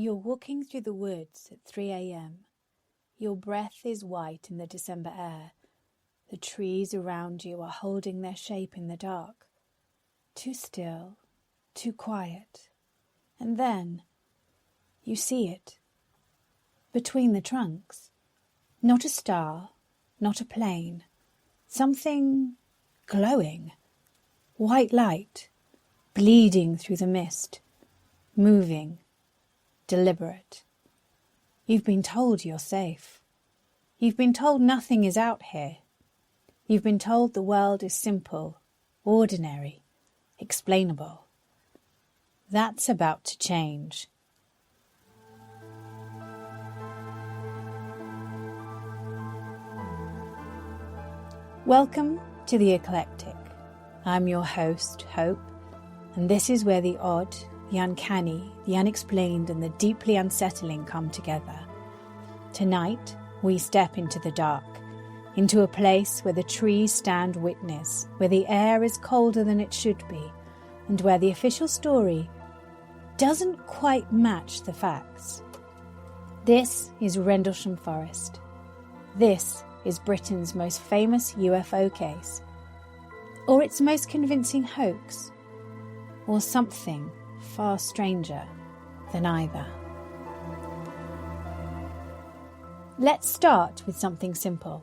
You're walking through the woods at 3 a.m. Your breath is white in the December air. The trees around you are holding their shape in the dark. Too still, too quiet. And then you see it. Between the trunks. Not a star, not a plane. Something glowing. White light, bleeding through the mist. Moving. Deliberate. You've been told you're safe. You've been told nothing is out here. You've been told the world is simple, ordinary, explainable. That's about to change. Welcome to the Eclectic. I'm your host, Hope, and this is where the odd, the uncanny, the unexplained and the deeply unsettling come together. Tonight, we step into the dark, into a place where the trees stand witness, where the air is colder than it should be, and where the official story doesn't quite match the facts. This is Rendlesham Forest. This is Britain's most famous UFO case, or its most convincing hoax, or something far stranger than either. Let's start with something simple.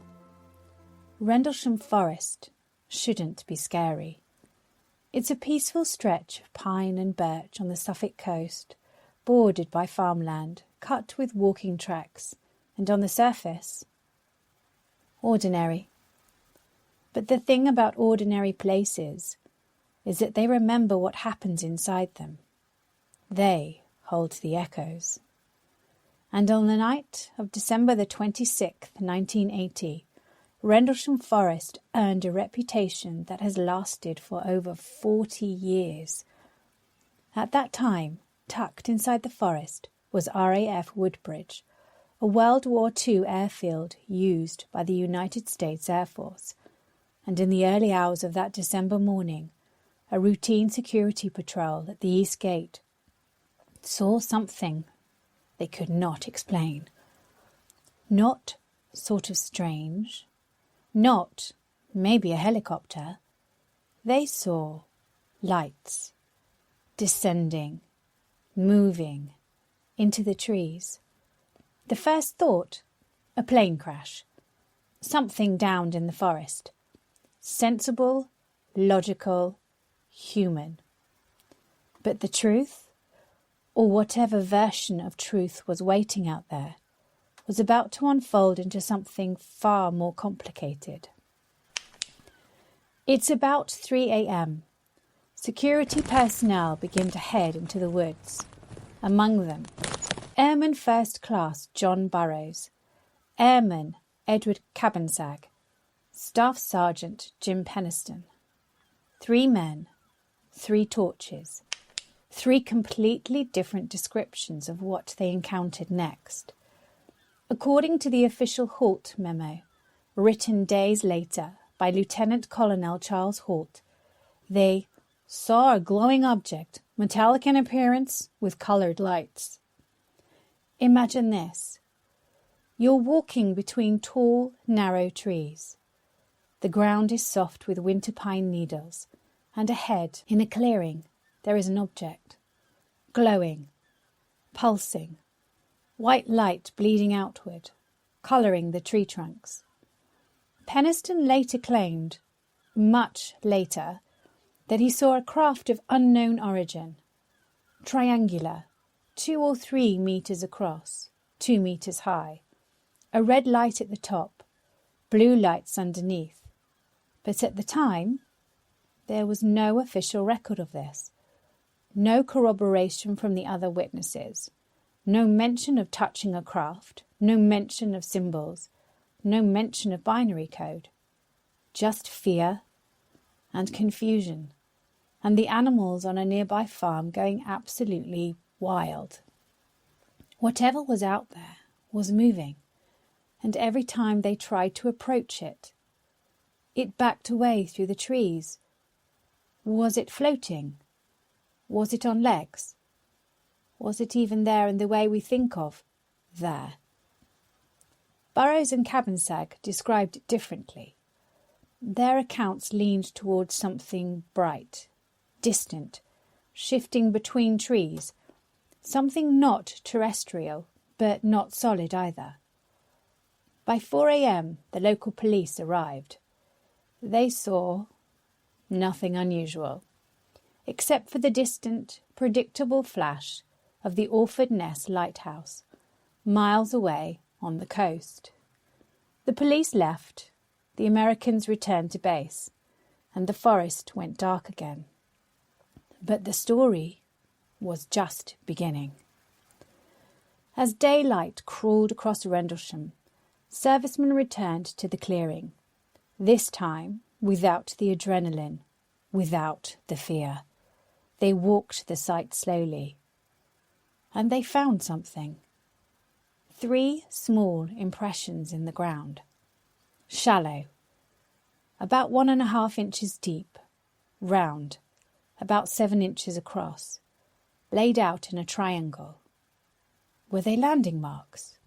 Rendlesham Forest shouldn't be scary. It's a peaceful stretch of pine and birch on the Suffolk coast, bordered by farmland, cut with walking tracks, and on the surface, ordinary. But the thing about ordinary places is that they remember what happens inside them. They hold the echoes. And on the night of December the 26th, 1980, Rendlesham Forest earned a reputation that has lasted for over 40 years. At that time, tucked inside the forest was RAF Woodbridge, a World War II airfield used by the United States Air Force. And in the early hours of that December morning, a routine security patrol at the East Gate saw something they could not explain. Not sort of strange, not maybe a helicopter. They saw lights descending, moving into the trees. The first thought, a plane crash. Something downed in the forest. Sensible, logical, human. But the truth, or whatever version of truth was waiting out there, was about to unfold into something far more complicated. It's about 3 a.m. Security personnel begin to head into the woods. Among them, Airman First Class John Burroughs, Airman Edward Cabansag, Staff Sergeant Jim Penniston. 3 men, 3 torches, 3 completely different descriptions of what they encountered next. According to the official Halt memo, written days later by Lieutenant Colonel Charles Halt, they saw a glowing object, metallic in appearance, with coloured lights. Imagine this. You're walking between tall, narrow trees. The ground is soft with winter pine needles, and ahead, in a clearing, there is an object. Glowing, pulsing, white light bleeding outward, colouring the tree trunks. Penniston later claimed, much later, that he saw a craft of unknown origin, triangular, 2 or 3 metres across, 2 metres high, a red light at the top, blue lights underneath. But at the time, there was no official record of this, no corroboration from the other witnesses, no mention of touching a craft, no mention of symbols, no mention of binary code, just fear and confusion, and the animals on a nearby farm going absolutely wild. Whatever was out there was moving, and every time they tried to approach it, it backed away through the trees. Was it floating? Was it on legs? Was it even there in the way we think of there? Burroughs and Cabansag described it differently. Their accounts leaned towards something bright, distant, shifting between trees, something not terrestrial, but not solid either. By 4 a.m, the local police arrived. They saw nothing unusual, except for the distant, predictable flash of the Orford Ness lighthouse, miles away on the coast. The police left, the Americans returned to base, and the forest went dark again. But the story was just beginning. As daylight crawled across Rendlesham, servicemen returned to the clearing, this time without the adrenaline, without the fear. They walked the site slowly, and they found something. 3 small impressions in the ground, shallow, about 1.5 inches deep, round, about 7 inches across, laid out in a triangle. Were they landing marks?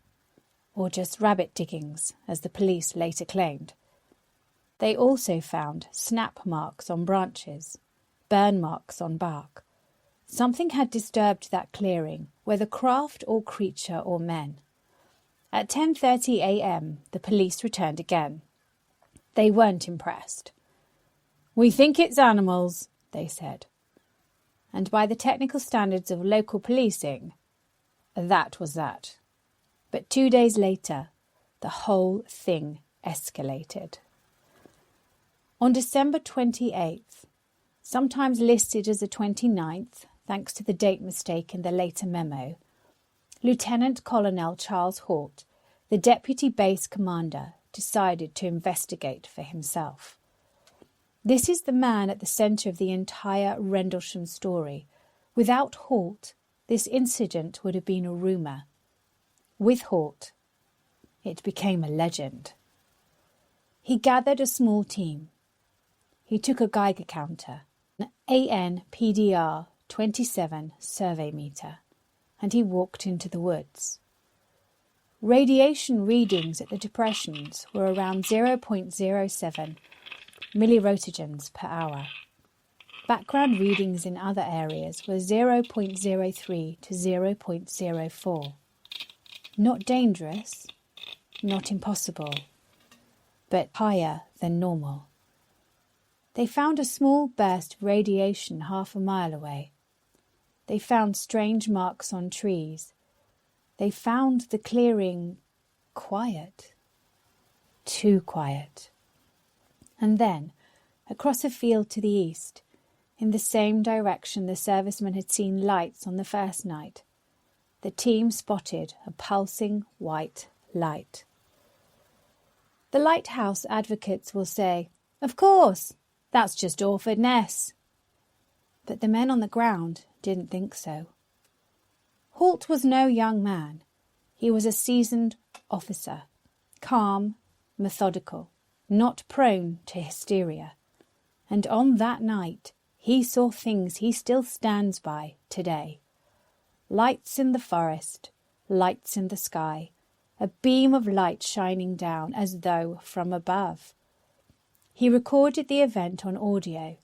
Or just rabbit diggings, as the police later claimed? They also found snap marks on branches, burn marks on bark. Something had disturbed that clearing, whether craft or creature or men. At 10:30 a.m, the police returned again. They weren't impressed. "We think it's animals," they said. And by the technical standards of local policing, that was that. But 2 days later, the whole thing escalated. On December 28th, sometimes listed as the 29th, thanks to the date mistake in the later memo, Lieutenant Colonel Charles Halt, the deputy base commander, decided to investigate for himself. This is the man at the centre of the entire Rendlesham story. Without Halt, this incident would have been a rumour. With Halt, it became a legend. He gathered a small team. He took a Geiger counter, an AN-PDR 27 survey meter, and he walked into the woods. Radiation readings at the depressions were around 0.07 milliroentgens per hour. Background readings in other areas were 0.03 to 0.04. Not dangerous, not impossible, but higher than normal. They found a small burst of radiation half a mile away. They found strange marks on trees. They found the clearing quiet, too quiet. And then, across a field to the east, in the same direction the servicemen had seen lights on the first night, the team spotted a pulsing white light. The lighthouse advocates will say, "Of course, that's just Orford Ness." But the men on the ground didn't think so. Halt was no young man. He was a seasoned officer, calm, methodical, not prone to hysteria. And on that night, he saw things he still stands by today. Lights in the forest, lights in the sky, a beam of light shining down as though from above. He recorded the event on audio.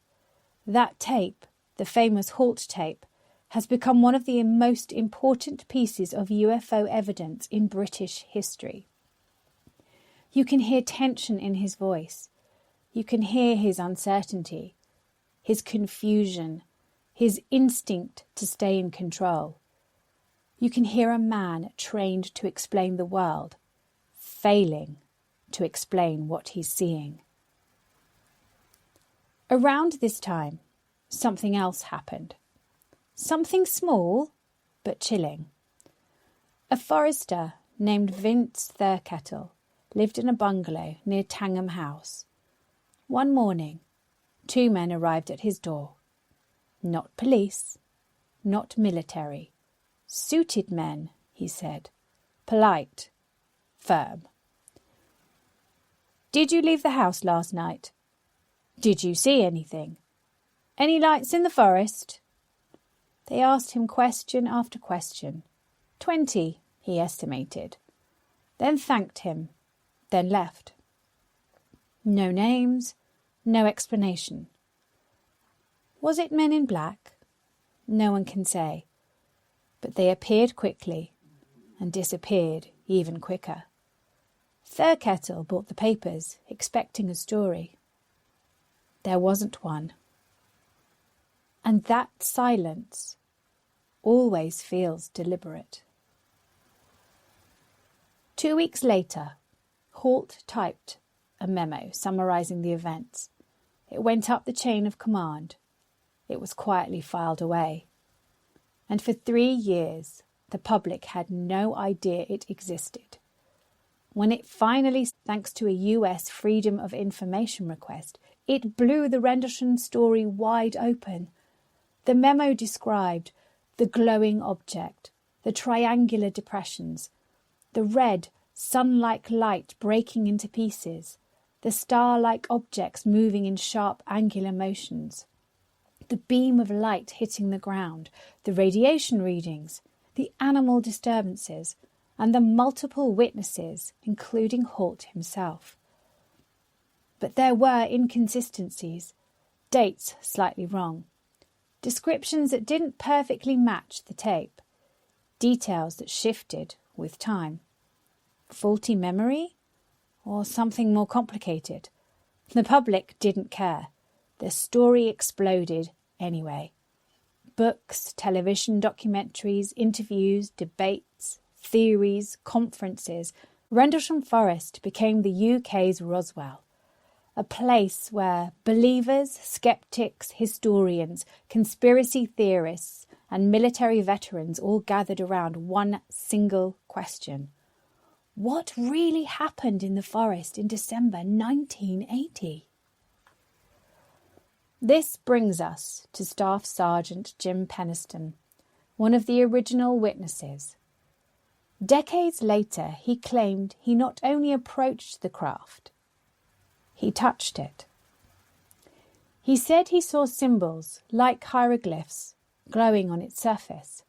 That tape, the famous Halt tape, has become one of the most important pieces of UFO evidence in British history. You can hear tension in his voice. You can hear his uncertainty, his confusion, his instinct to stay in control. You can hear a man trained to explain the world, failing to explain what he's seeing. Around this time, something else happened. Something small, but chilling. A forester named Vince Thurkettle lived in a bungalow near Tangham House. One morning, 2 men arrived at his door. Not police, not military. Suited men, he said. Polite, firm. "Did you leave the house last night? Did you see anything? Any lights in the forest?" They asked him question after question. 20, he estimated. Then thanked him, then left. No names, no explanation. Was it men in black? No one can say. But they appeared quickly and disappeared even quicker. Thurkettle bought the papers, expecting a story. There wasn't one. And that silence always feels deliberate. 2 weeks later, Halt typed a memo summarising the events. It went up the chain of command. It was quietly filed away. And for 3 years, the public had no idea it existed. When it finally, thanks to a US Freedom of Information request, it blew the Rendlesham story wide open. The memo described the glowing object, the triangular depressions, the red, sun-like light breaking into pieces, the star-like objects moving in sharp angular motions, the beam of light hitting the ground, the radiation readings, the animal disturbances, and the multiple witnesses, including Halt himself. But there were inconsistencies, dates slightly wrong, descriptions that didn't perfectly match the tape, details that shifted with time. Faulty memory? Or something more complicated? The public didn't care. The story exploded anyway. Books, television documentaries, interviews, debates, theories, conferences. Rendlesham Forest became the UK's Roswell, a place where believers, skeptics, historians, conspiracy theorists, and military veterans all gathered around one single question. What really happened in the forest in December 1980? This brings us to Staff Sergeant Jim Penniston, one of the original witnesses. Decades later, he claimed he not only approached the craft, he touched it. He said he saw symbols, like hieroglyphs, glowing on its surface.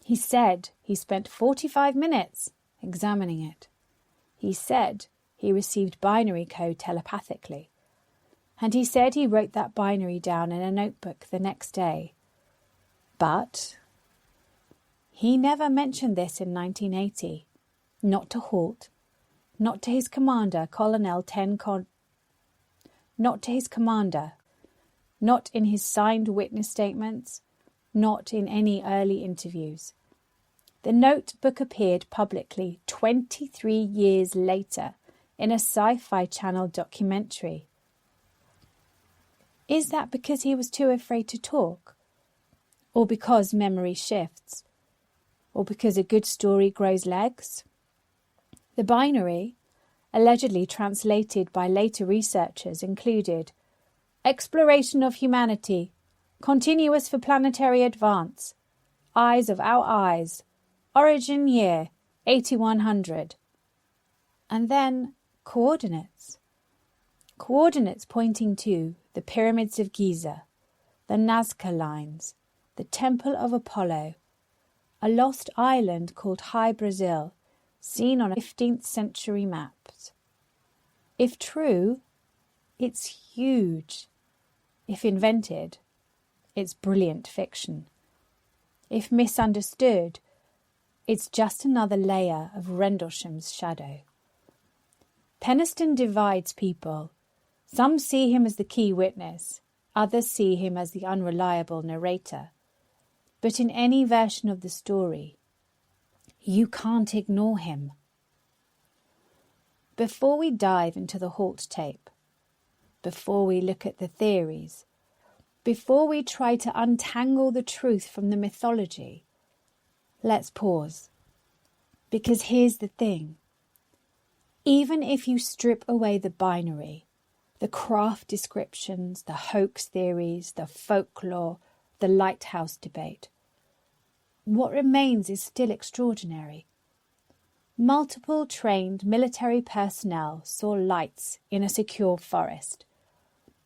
He said he spent 45 minutes examining it. He said he received binary code telepathically. And he said he wrote that binary down in a notebook the next day. But he never mentioned this in 1980. Not to Halt, not to his commander, not to his commander, not in his signed witness statements, not in any early interviews. The notebook appeared publicly 23 years later in a Sci-Fi Channel documentary. Is that because he was too afraid to talk? Or because memory shifts? Or because a good story grows legs? The binary, allegedly translated by later researchers, included exploration of humanity, continuous for planetary advance, eyes of our eyes, origin year 8100, and then coordinates. Coordinates pointing to the pyramids of Giza, the Nazca lines, the Temple of Apollo, a lost island called High Brazil, seen on 15th century maps. If true, it's huge. If invented, it's brilliant fiction. If misunderstood, it's just another layer of Rendlesham's shadow. Penniston divides people. Some see him as the key witness, others see him as the unreliable narrator. But in any version of the story, you can't ignore him. Before we dive into the Halt tape, before we look at the theories, before we try to untangle the truth from the mythology, let's pause. Because here's the thing. Even if you strip away the binary, the craft descriptions, the hoax theories, the folklore, the lighthouse debate, what remains is still extraordinary. Multiple trained military personnel saw lights in a secure forest.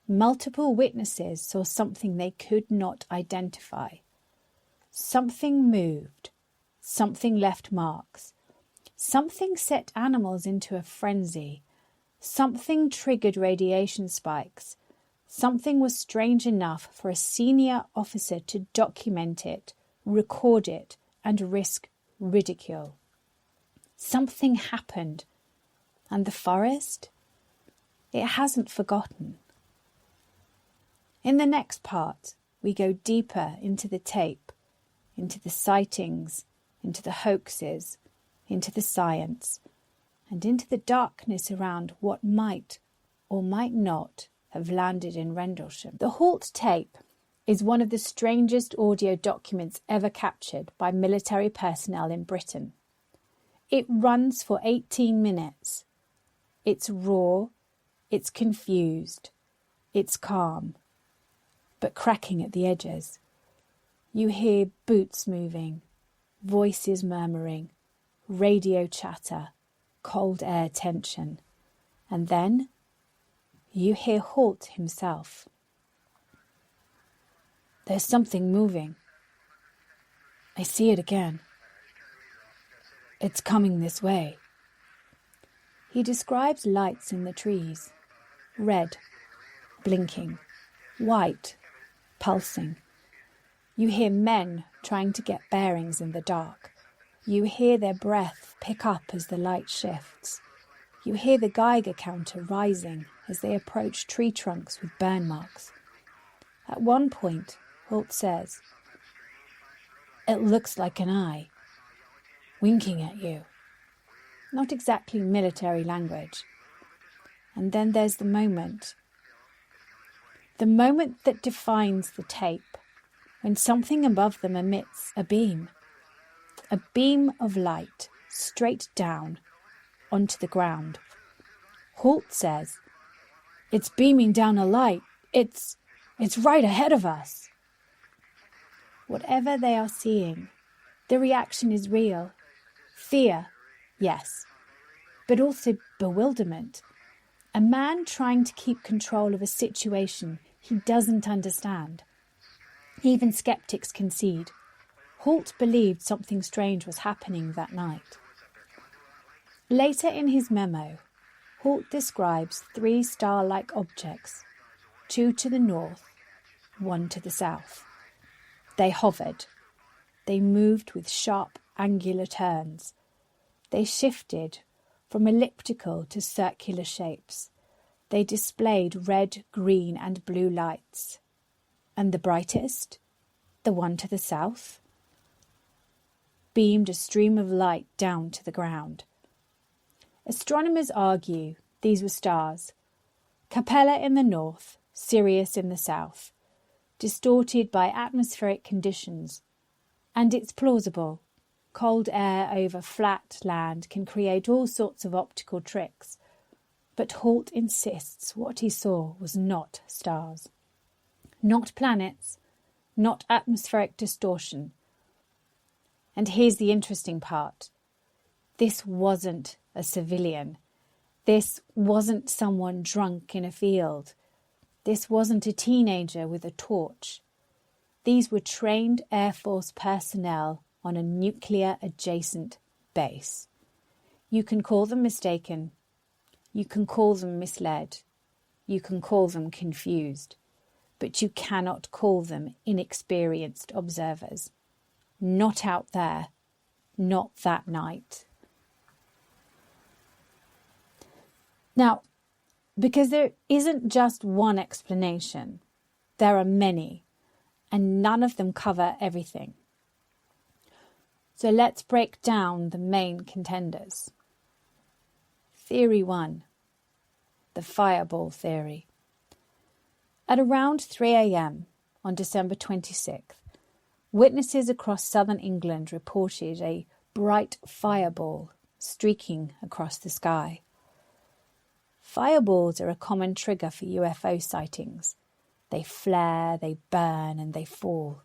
Multiple witnesses saw something they could not identify. Something moved. Something left marks. Something set animals into a frenzy. Something triggered radiation spikes. Something was strange enough for a senior officer to document it, record it, and risk ridicule. Something happened, and the forest, it hasn't forgotten. In the next part, we go deeper into the tape, into the sightings, into the hoaxes, into the science, and into the darkness around what might or might not have landed in Rendlesham. The Halt tape is one of the strangest audio documents ever captured by military personnel in Britain. It runs for 18 minutes. It's raw, it's confused, it's calm, but cracking at the edges. You hear boots moving, voices murmuring, radio chatter, cold air tension, and then you hear Halt himself. There's something moving. I see it again. It's coming this way. He describes lights in the trees. Red, blinking. White, pulsing. You hear men trying to get bearings in the dark. You hear their breath pick up as the light shifts. You hear the Geiger counter rising as they approach tree trunks with burn marks. At one point, Halt says, "It looks like an eye, winking at you." Not exactly military language. And then there's the moment that defines the tape, when something above them emits a beam of light straight down onto the ground. Halt says, "It's beaming down a light. It's right ahead of us." Whatever they are seeing, the reaction is real. Fear, yes, but also bewilderment. A man trying to keep control of a situation he doesn't understand. Even skeptics concede. Halt believed something strange was happening that night. Later in his memo, Halt describes 3 star-like objects, 2 to the north, 1 to the south. They hovered. They moved with sharp, angular turns. They shifted from elliptical to circular shapes. They displayed red, green, and blue lights. And the brightest, the one to the south, beamed a stream of light down to the ground. Astronomers argue these were stars. Capella in the north, Sirius in the south, distorted by atmospheric conditions. And it's plausible. Cold air over flat land can create all sorts of optical tricks. But Halt insists what he saw was not stars. Not planets, not atmospheric distortion. And here's the interesting part. This wasn't a civilian. This wasn't someone drunk in a field. This wasn't a teenager with a torch. These were trained Air Force personnel on a nuclear-adjacent base. You can call them mistaken. You can call them misled. You can call them confused. But you cannot call them inexperienced observers. Not out there. Not that night. Now, because there isn't just one explanation, there are many, and none of them cover everything. So let's break down the main contenders. Theory 1, the fireball theory. At around 3 a.m. on December 26th, witnesses across southern England reported a bright fireball streaking across the sky. Fireballs are a common trigger for UFO sightings. They flare, they burn, and they fall.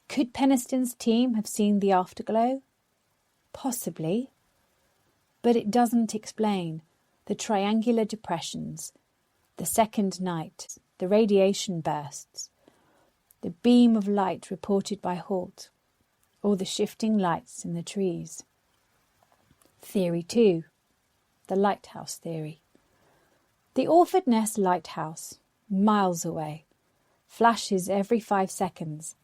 Could Penniston's team have seen the afterglow? Possibly. But it doesn't explain the triangular depressions, the second night, the radiation bursts. the beam of light reported by Halt, or the shifting lights in the trees. Theory 2. The lighthouse theory. The Orford Ness lighthouse, miles away, flashes every 5 seconds,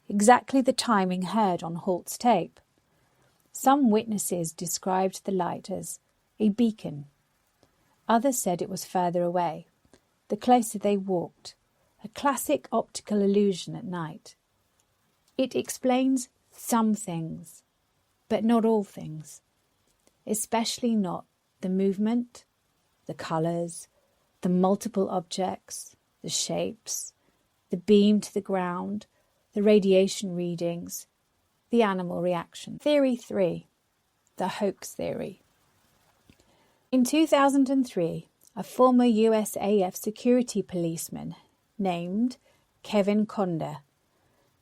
exactly the timing heard on Halt's tape. Some witnesses described the light as a beacon. Others said it was further away, the closer they walked, a classic optical illusion at night. It explains some things, but not all things, especially not the movement, the colours, the multiple objects, the shapes, the beam to the ground, the radiation readings, the animal reaction. Theory 3. The hoax theory. In 2003, a former USAF security policeman named Kevin Conder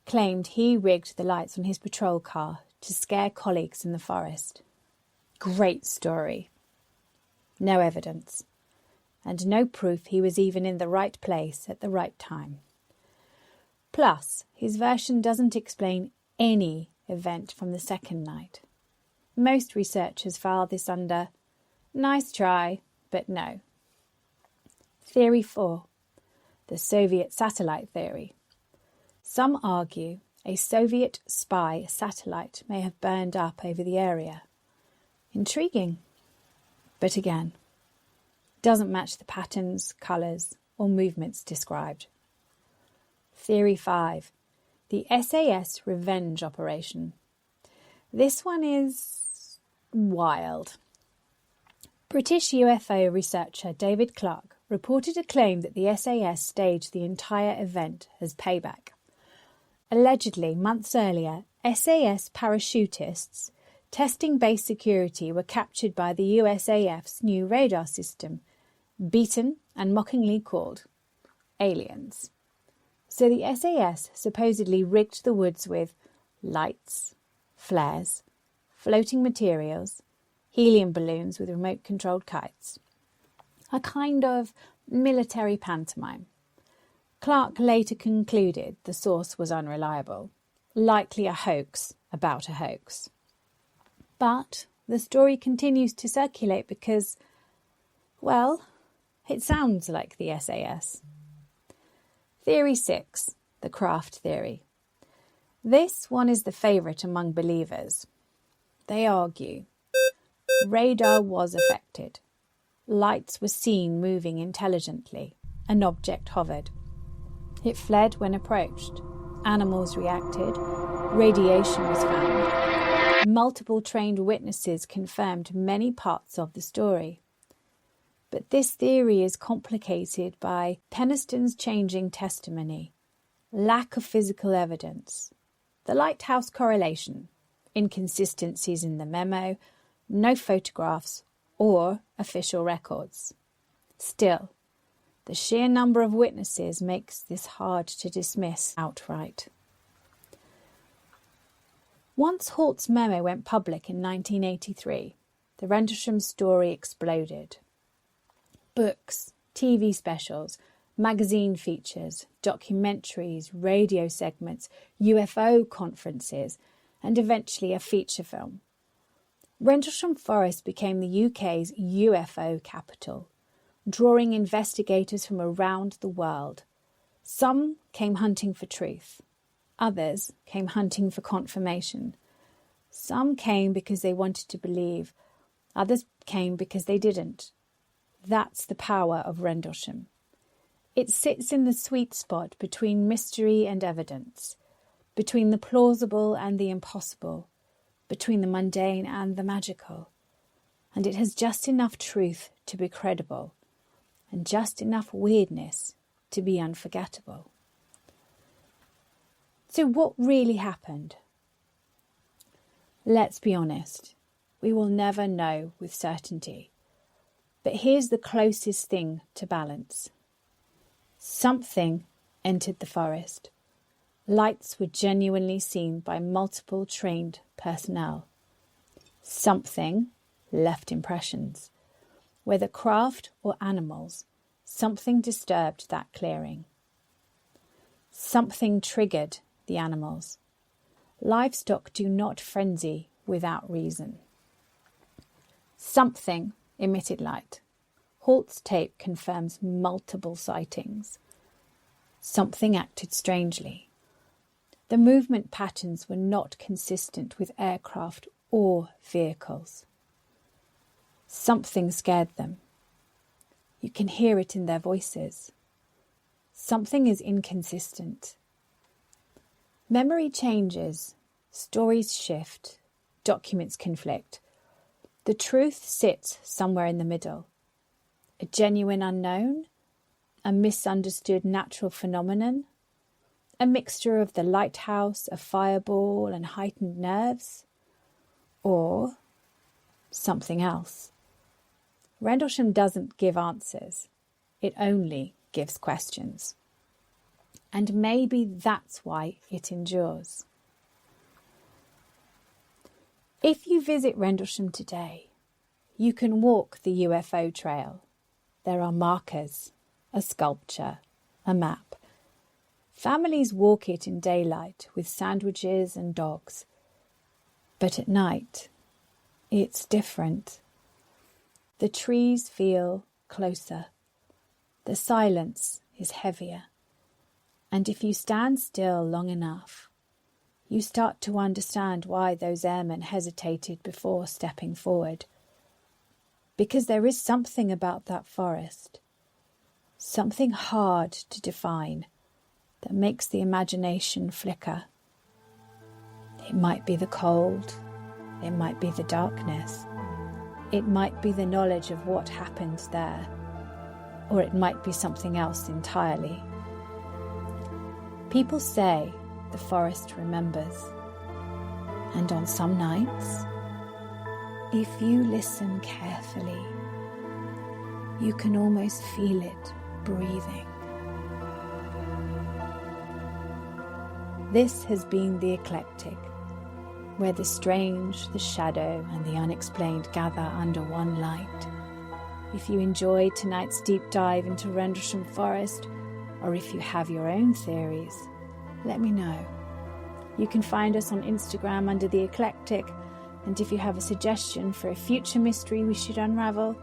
claimed he rigged the lights on his patrol car to scare colleagues in the forest. Great story. No evidence, and no proof he was even in the right place at the right time. Plus, his version doesn't explain any event from the second night. Most researchers file this under nice try, but no. Theory 4. The Soviet satellite theory. Some argue a Soviet spy satellite may have burned up over the area. Intriguing. But again, doesn't match the patterns, colours or movements described. Theory 5. The SAS revenge operation. This one is wild. British UFO researcher David Clarke reported a claim that the SAS staged the entire event as payback. Allegedly, months earlier, SAS parachutists testing base security were captured by the USAF's new radar system, beaten and mockingly called aliens. So the SAS supposedly rigged the woods with lights, flares, floating materials, helium balloons with remote-controlled kites. A kind of military pantomime. Clarke later concluded the source was unreliable, likely a hoax about a hoax. But the story continues to circulate because, well, it sounds like the SAS. Theory 6. The craft theory. This one is the favourite among believers. They argue radar was affected. Lights were seen moving intelligently. An object hovered. It fled when approached. Animals reacted. Radiation was found. Multiple trained witnesses confirmed many parts of the story. But this theory is complicated by Penniston's changing testimony, lack of physical evidence, the lighthouse correlation, inconsistencies in the memo, no photographs or official records. Still, the sheer number of witnesses makes this hard to dismiss outright. Once Halt's memo went public in 1983, the Rendlesham story exploded. Books, TV specials, magazine features, documentaries, radio segments, UFO conferences, and eventually a feature film. Rendlesham Forest became the UK's UFO capital, drawing investigators from around the world. Some came hunting for truth. Others came hunting for confirmation. Some came because they wanted to believe. Others came because they didn't. That's the power of Rendlesham. It sits in the sweet spot between mystery and evidence, between the plausible and the impossible, between the mundane and the magical. And it has just enough truth to be credible, and just enough weirdness to be unforgettable. So what really happened? Let's be honest, we will never know with certainty. But here's the closest thing to balance. Something entered the forest. Lights were genuinely seen by multiple trained personnel. Something left impressions. Whether craft or animals, something disturbed that clearing. Something triggered the animals. Livestock do not frenzy without reason. Something emitted light. Halt's tape confirms multiple sightings. Something acted strangely. The movement patterns were not consistent with aircraft or vehicles. Something scared them. You can hear it in their voices. Something is inconsistent. Memory changes, stories shift, documents conflict. The truth sits somewhere in the middle. A genuine unknown, a misunderstood natural phenomenon, a mixture of the lighthouse, a fireball, and heightened nerves, or something else. Rendlesham doesn't give answers. It only gives questions. And maybe that's why it endures. If you visit Rendlesham today, you can walk the UFO trail. There are markers, a sculpture, a map. Families walk it in daylight with sandwiches and dogs. But at night, it's different. The trees feel closer. The silence is heavier. And if you stand still long enough, you start to understand why those airmen hesitated before stepping forward. Because there is something about that forest, something hard to define, that makes the imagination flicker. It might be the cold, it might be the darkness, it might be the knowledge of what happened there, or it might be something else entirely. People say the forest remembers, and on some nights, if you listen carefully, you can almost feel it breathing. This has been the Eclectic, where the strange, the shadow, and the unexplained gather under one light. If you enjoyed tonight's deep dive into Rendlesham Forest, or if you have your own theories, let me know. You can find us on Instagram under the Eclectic, and if you have a suggestion for a future mystery we should unravel,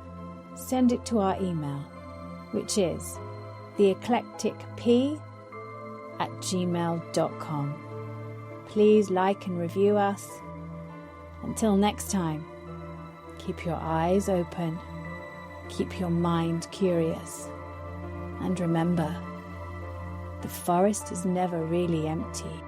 send it to our email, which is theeclecticp@gmail.com. Please like and review us. Until next time, keep your eyes open, keep your mind curious, and remember, the forest is never really empty.